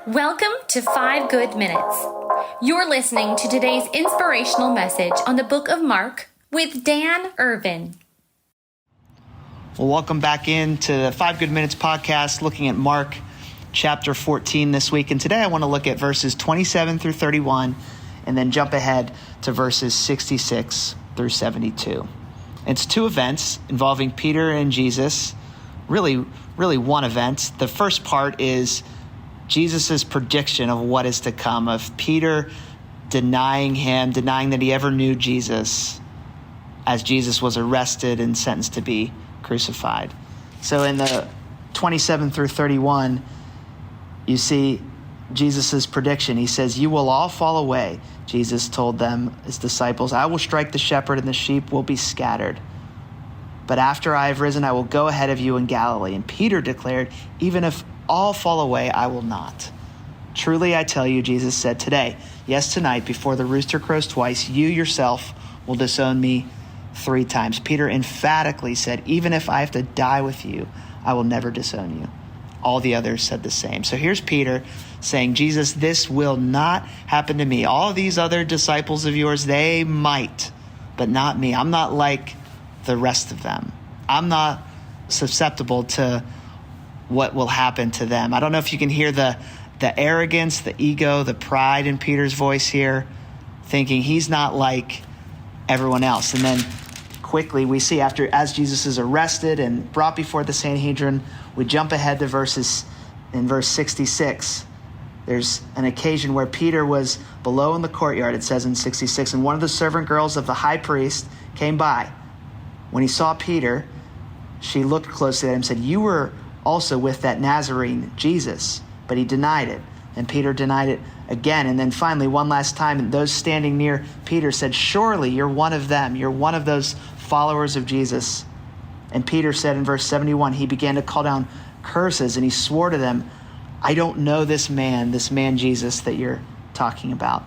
Welcome to 5 Good Minutes. You're listening to today's inspirational message on the book of Mark with Dan Irvin. Well, welcome back into the 5 Good Minutes podcast, looking at Mark chapter 14 this week. And today I want to look at verses 27 through 31 and then jump ahead to verses 66 through 72. It's two events involving Peter and Jesus, really one event. The first part is Jesus' prediction of what is to come, of Peter denying that he ever knew Jesus as Jesus was arrested and sentenced to be crucified. So in the 27 through 31, you see Jesus' prediction. He says, "You will all fall away," Jesus told them, his disciples. "I will strike the shepherd and the sheep will be scattered. But after I have risen, I will go ahead of you in Galilee." And Peter declared, "Even if all fall away, I will not. Truly I tell you," Jesus said, "today, yes, tonight, before the rooster crows twice, you yourself will disown me 3 times. Peter emphatically said, "Even if I have to die with you, I will never disown you." All the others said the same. So here's Peter saying, "Jesus, this will not happen to me. All of these other disciples of yours, they might, but not me. I'm not like the rest of them. I'm not susceptible to what will happen to them." I don't know if you can hear the arrogance, the ego, the pride in Peter's voice here, thinking he's not like everyone else. And then quickly we see as Jesus is arrested and brought before the Sanhedrin, we jump ahead to verse 66. There's an occasion where Peter was below in the courtyard, it says in 66, and one of the servant girls of the high priest came by. When he saw Peter, she looked closely at him and said, "You were also with that Nazarene, Jesus." But he denied it. And Peter denied it again. And then finally, one last time, and those standing near Peter said, "Surely you're one of them. You're one of those followers of Jesus." And Peter said in verse 71, he began to call down curses, and he swore to them, "I don't know this man Jesus that you're talking about."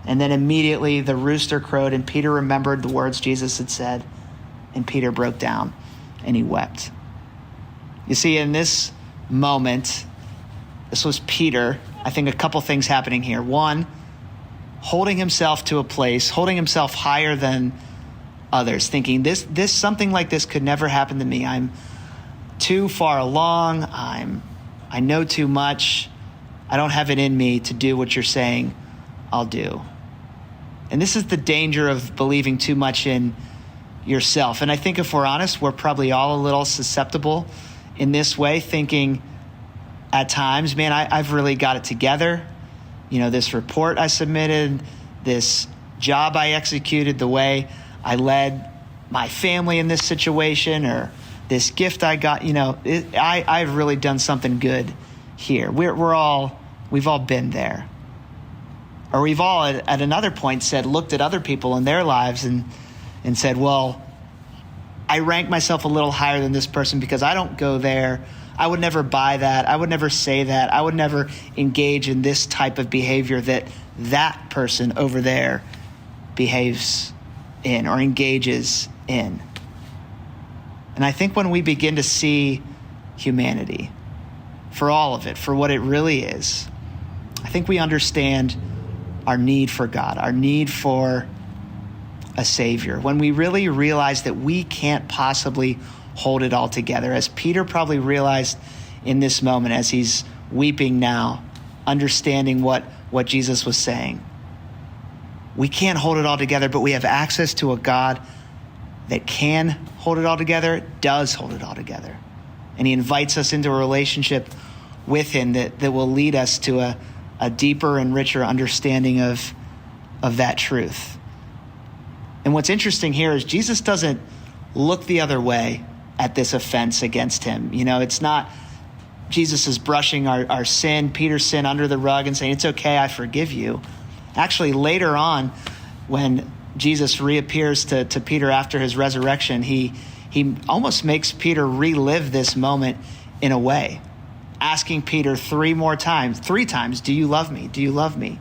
And then immediately the rooster crowed, and Peter remembered the words Jesus had said, and Peter broke down and he wept. You see, in this moment, this was Peter, I think a couple things happening here. One, holding himself to a place, holding himself higher than others, thinking this something like this could never happen to me. I'm too far along. I know too much. I don't have it in me to do what you're saying I'll do. And this is the danger of believing too much in yourself. And I think if we're honest, we're probably all a little susceptible in this way, thinking at times, man, I've really got it together. You know, this report I submitted, this job I executed, the way I led my family in this situation, or this gift I got, I've really done something good here. We've all been there. Or we've all at another point looked at other people in their lives and said, well, I rank myself a little higher than this person because I don't go there. I would never buy that. I would never say that. I would never engage in this type of behavior that person over there behaves in or engages in. And I think when we begin to see humanity for all of it, for what it really is, I think we understand our need for God, our need for a Savior. When we really realize that we can't possibly hold it all together, as Peter probably realized in this moment as he's weeping now, understanding what Jesus was saying. We can't hold it all together, but we have access to a God that can hold it all together, does hold it all together. And he invites us into a relationship with him that will lead us to a deeper and richer understanding of that truth. And what's interesting here is Jesus doesn't look the other way at this offense against him. It's not Jesus is brushing our sin, Peter's sin, under the rug and saying, "It's okay, I forgive you." Actually, later on, when Jesus reappears to Peter after his resurrection, he almost makes Peter relive this moment in a way, asking Peter 3 times, "Do you love me? Do you love me?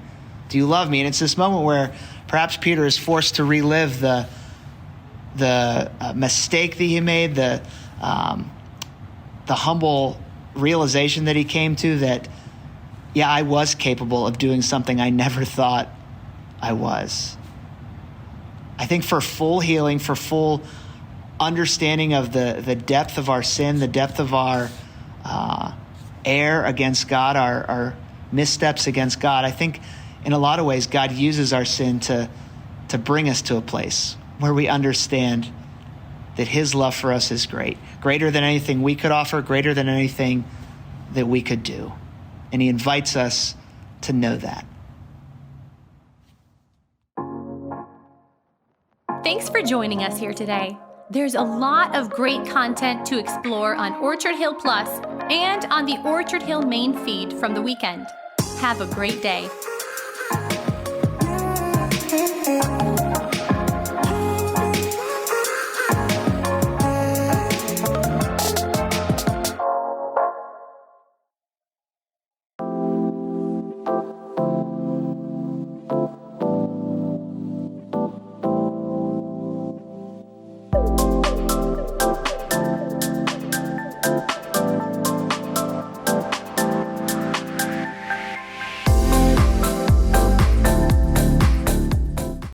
Do you love me?" And it's this moment where perhaps Peter is forced to relive the mistake that he made, the humble realization that he came to, that yeah, I was capable of doing something I never thought I was. I think for full healing, for full understanding of the depth of our sin, the depth of our error against God, our missteps against God, I think in a lot of ways God uses our sin to bring us to a place where we understand that his love for us is great, greater than anything we could offer, greater than anything that we could do. And he invites us to know that. Thanks for joining us here today. There's a lot of great content to explore on Orchard Hill Plus and on the Orchard Hill main feed from the weekend. Have a great day.